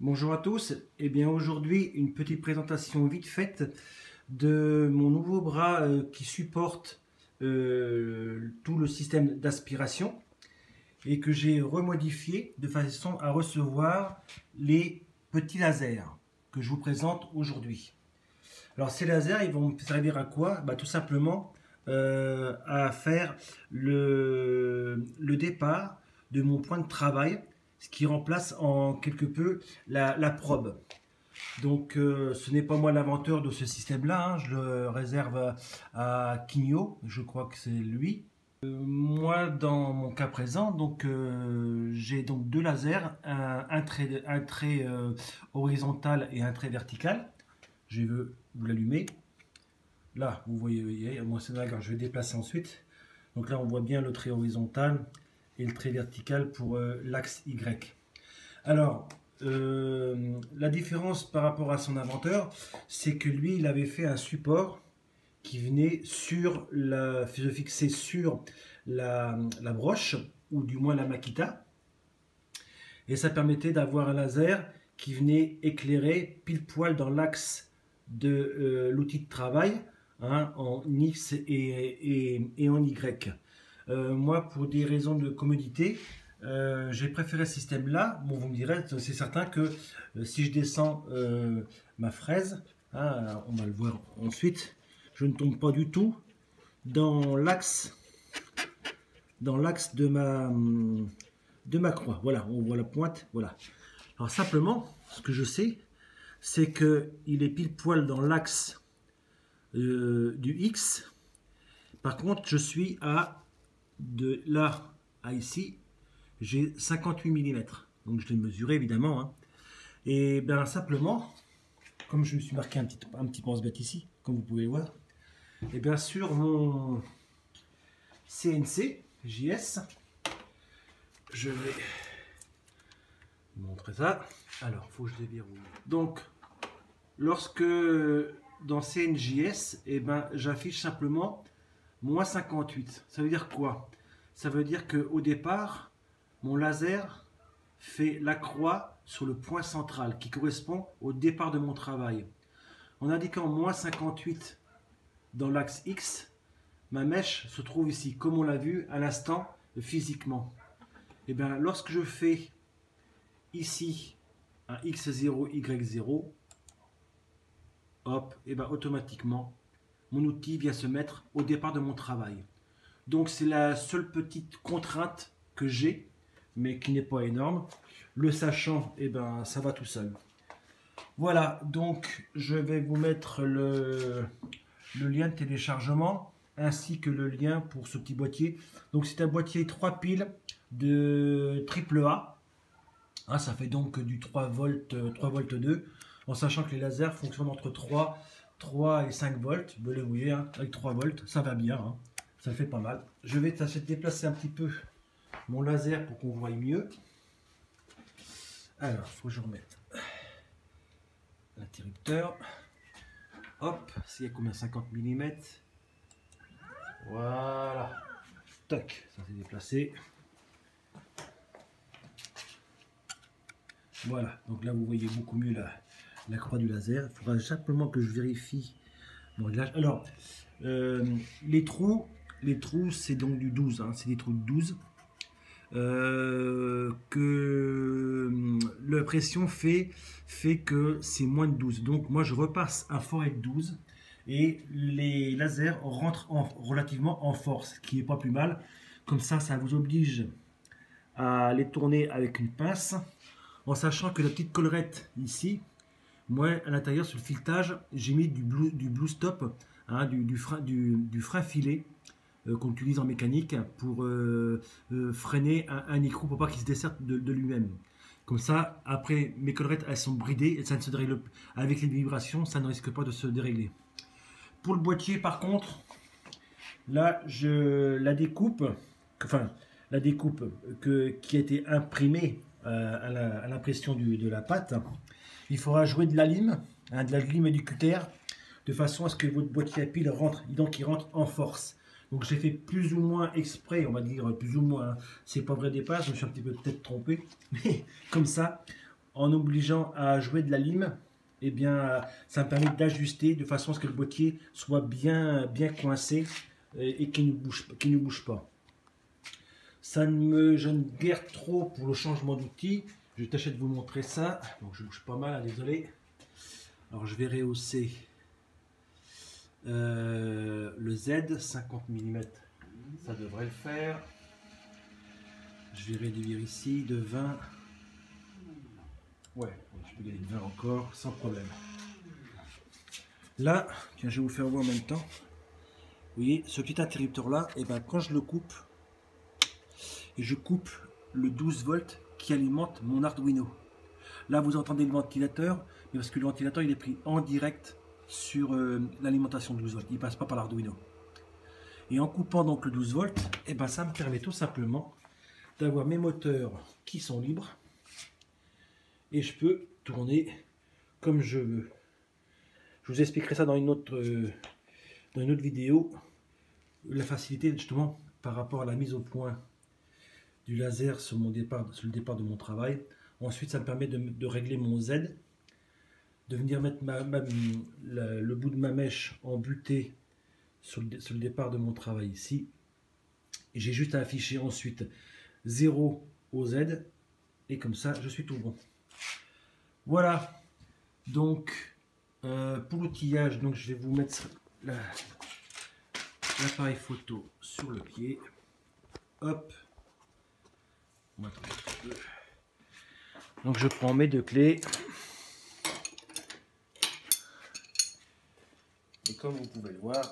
Bonjour à tous, et bien aujourd'hui une petite présentation vite faite de mon nouveau bras qui supporte tout le système d'aspiration et que j'ai remodifié de façon à recevoir les petits lasers que je vous présente aujourd'hui. Alors ces lasers ils vont me servir à quoi? Tout simplement à faire le départ de mon point de travail, ce qui remplace en quelque peu la probe. Donc ce n'est pas moi l'inventeur de ce système-là, hein, je le réserve à Kinyo, je crois que c'est lui. Moi, dans mon cas présent, j'ai donc deux lasers, un trait horizontal et un trait vertical. Je vais vous l'allumer. Là, vous voyez, moi c'est d'accord, je vais déplacer ensuite. Donc là, on voit bien le trait horizontal et le trait vertical pour l'axe Y. Alors, la différence par rapport à son inventeur, c'est que lui, il avait fait un support qui venait se fixer sur la broche, ou du moins la Makita. Et ça permettait d'avoir un laser qui venait éclairer pile poil dans l'axe de l'outil de travail, hein, en X et en Y. Moi, pour des raisons de commodité, j'ai préféré ce système-là. Bon, vous me direz, c'est certain que si je descends ma fraise, hein, on va le voir ensuite, je ne tombe pas du tout dans l'axe de ma croix. Voilà, on voit la pointe. Voilà. Alors simplement, ce que je sais, c'est que il est pile poil dans l'axe du X. Par contre, je suis de là à ici, j'ai 58 mm. Donc je l'ai mesuré évidemment. Hein. Et bien simplement, comme je me suis marqué un petit pense-bête ici, comme vous pouvez voir, et bien sur mon CNC JS, je vais vous montrer ça. Alors, il faut que je déverrouille. Donc, lorsque dans CNJS, j'affiche simplement moins 58. Ça veut dire quoi? Ça veut dire qu'au départ, mon laser fait la croix sur le point central qui correspond au départ de mon travail. En indiquant moins 58 dans l'axe X, ma mèche se trouve ici, comme on l'a vu à l'instant physiquement. Et bien, lorsque je fais ici un X0, Y0, hop, et bien automatiquement, mon outil vient se mettre au départ de mon travail. Donc c'est la seule petite contrainte que j'ai, mais qui n'est pas énorme. Le sachant, ça va tout seul. Voilà, donc je vais vous mettre le lien de téléchargement ainsi que le lien pour ce petit boîtier. Donc c'est un boîtier 3 piles de AAA. Hein, ça fait donc du 3 volts 2, en sachant que les lasers fonctionnent entre 3 et 5 volts. Vous voyez, hein, avec 3 volts, ça va bien, hein, ça fait pas mal. Je vais déplacer un petit peu mon laser pour qu'on voie mieux. Alors, il faut que je remette l'interrupteur. Hop, c'est combien? 50 mm. Voilà. Tac, ça s'est déplacé. Voilà, donc là vous voyez beaucoup mieux la croix du laser. Il faudra simplement que je vérifie mon réglage. Alors, les trous c'est donc du 12, hein, c'est des trous de 12. Que la pression fait que c'est moins de 12. Donc moi je repasse un forêt de 12 et les lasers rentrent relativement en force, ce qui n'est pas plus mal. Comme ça vous oblige à les tourner avec une pince, en sachant que la petite collerette ici, moi à l'intérieur sur le filetage, j'ai mis du blue stop, hein, du frein filet qu'on utilise en mécanique pour freiner un écrou pour pas qu'il se desserte de lui-même. Comme ça, après mes collerettes elles sont bridées et ça ne se dérègle avec les vibrations, ça ne risque pas de se dérégler. Pour le boîtier par contre, là je la découpe, qui a été imprimée à l'impression de la pâte. Il faudra jouer de la lime, hein, de la lime et du cutter, de façon à ce que votre boîtier à piles rentre, donc il rentre en force. Donc j'ai fait plus ou moins exprès, on va dire plus ou moins, hein. C'est pas vrai départ, je me suis un petit peu peut-être trompé, mais comme ça, en obligeant à jouer de la lime, eh bien, ça me permet d'ajuster de façon à ce que le boîtier soit bien coincé et qu'il ne bouge pas. Ça ne me gêne guère trop pour le changement d'outil. Je vais tâcher de vous montrer ça. Donc je bouge pas mal, hein, désolé. Alors je vais rehausser le Z, 50 mm. Ça devrait le faire. Je vais réduire ici de 20. Ouais, je peux gagner de 20 encore, sans problème. Là, tiens, je vais vous faire voir en même temps. Vous voyez, ce petit interrupteur là, et ben quand je le coupe, je coupe le 12 volts qui alimente mon Arduino. Là, vous entendez le ventilateur, mais parce que le ventilateur il est pris en direct sur l'alimentation 12 volts. Il ne passe pas par l'Arduino. Et en coupant donc le 12 volts, et ben ça me permet tout simplement d'avoir mes moteurs qui sont libres. Et je peux tourner comme je veux. Je vous expliquerai ça dans une autre vidéo. La facilité justement par rapport à la mise au point du laser sur le départ de mon travail. Ensuite, ça me permet de régler mon Z, de venir mettre le bout de ma mèche en butée sur le départ de mon travail ici. Et j'ai juste à afficher ensuite 0 au Z. Et comme ça, je suis tout bon. Voilà. Donc, pour l'outillage, donc je vais vous mettre l'appareil photo sur le pied. Hop. Donc je prends mes deux clés. Et comme vous pouvez le voir,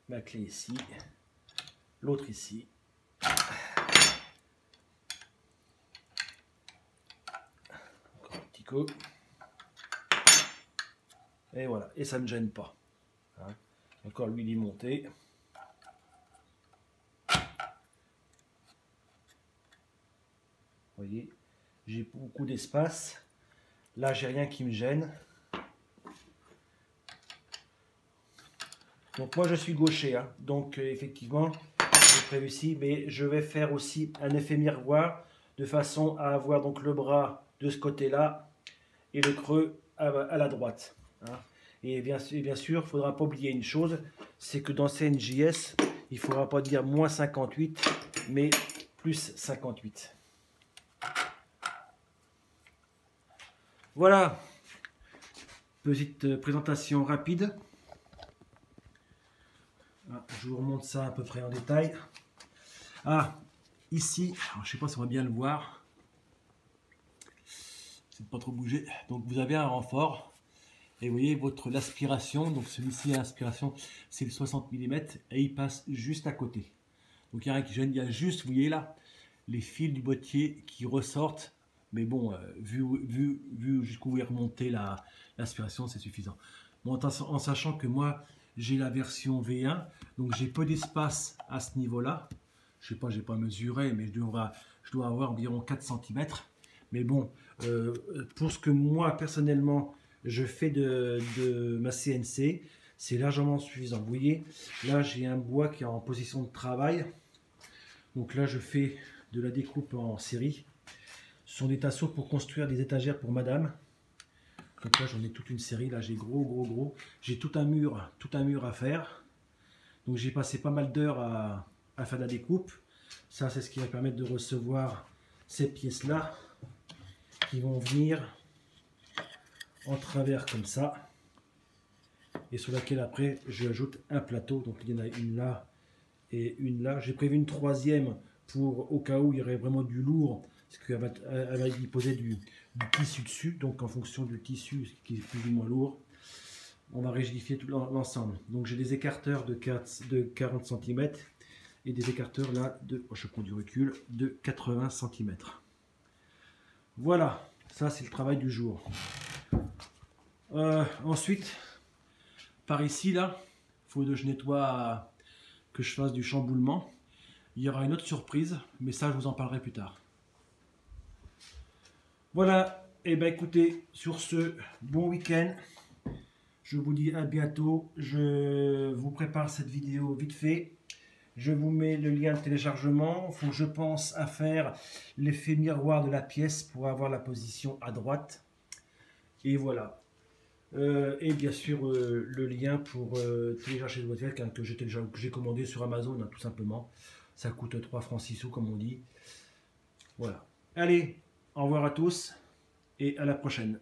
ma clé ici, l'autre ici. Encore un petit coup. Et voilà, et ça ne gêne pas. Hein. Encore lui il est monté. Vous voyez, j'ai beaucoup d'espace. Là, j'ai rien qui me gêne. Donc moi, je suis gaucher. Hein. Donc effectivement, j'ai prévu ici, mais je vais faire aussi un effet miroir de façon à avoir donc le bras de ce côté-là et le creux à la droite. Hein. Et bien sûr, il ne faudra pas oublier une chose, c'est que dans CNJS, il ne faudra pas dire moins 58, mais plus 58. Voilà, petite présentation rapide. Je vous remonte ça à peu près en détail. Ah, ici, alors, je ne sais pas si on va bien le voir. C'est pas trop bouger. Donc vous avez un renfort. Et vous voyez l'aspiration. Donc celui-ci, l'aspiration, c'est le 60 mm et il passe juste à côté. Donc il n'y a rien qui gêne. Il y a juste, vous voyez là, les fils du boîtier qui ressortent. Mais bon, vu jusqu'où est remontée l'aspiration, c'est suffisant. Bon, en sachant que moi, j'ai la version V1, donc j'ai peu d'espace à ce niveau-là. Je sais pas, j'ai pas mesuré, mais je dois avoir environ 4 cm. Mais bon, pour ce que moi, personnellement, je fais de ma CNC, c'est largement suffisant. Vous voyez, là, j'ai un bois qui est en position de travail. Donc là, je fais de la découpe en série. Ce sont des tasseaux pour construire des étagères pour madame. Donc là, j'en ai toute une série. Là, j'ai gros. J'ai tout un mur à faire. Donc j'ai passé pas mal d'heures à faire de la découpe. Ça, c'est ce qui va permettre de recevoir ces pièces-là qui vont venir en travers comme ça. Et sur laquelle après, je ajoute un plateau. Donc il y en a une là et une là. J'ai prévu une troisième pour au cas où il y aurait vraiment du lourd. Parce qu'elle va y poser du tissu dessus, donc en fonction du tissu qui est plus ou moins lourd, on va rigidifier tout l'ensemble. Donc j'ai des écarteurs de 40 cm et des écarteurs là je prends du recul, de 80 cm. Voilà, ça c'est le travail du jour. Ensuite, par ici là, il faut que je nettoie, que je fasse du chamboulement. Il y aura une autre surprise, mais ça je vous en parlerai plus tard. Voilà, et bien écoutez, sur ce, bon week-end. Je vous dis à bientôt. Je vous prépare cette vidéo vite fait. Je vous mets le lien de téléchargement. Il faut que je pense à faire l'effet miroir de la pièce pour avoir la position à droite. Et voilà. Et bien sûr, le lien pour télécharger le boîtier que j'ai commandé sur Amazon, hein, tout simplement. Ça coûte 3 francs 6 sous, comme on dit. Voilà. Allez, au revoir à tous et à la prochaine.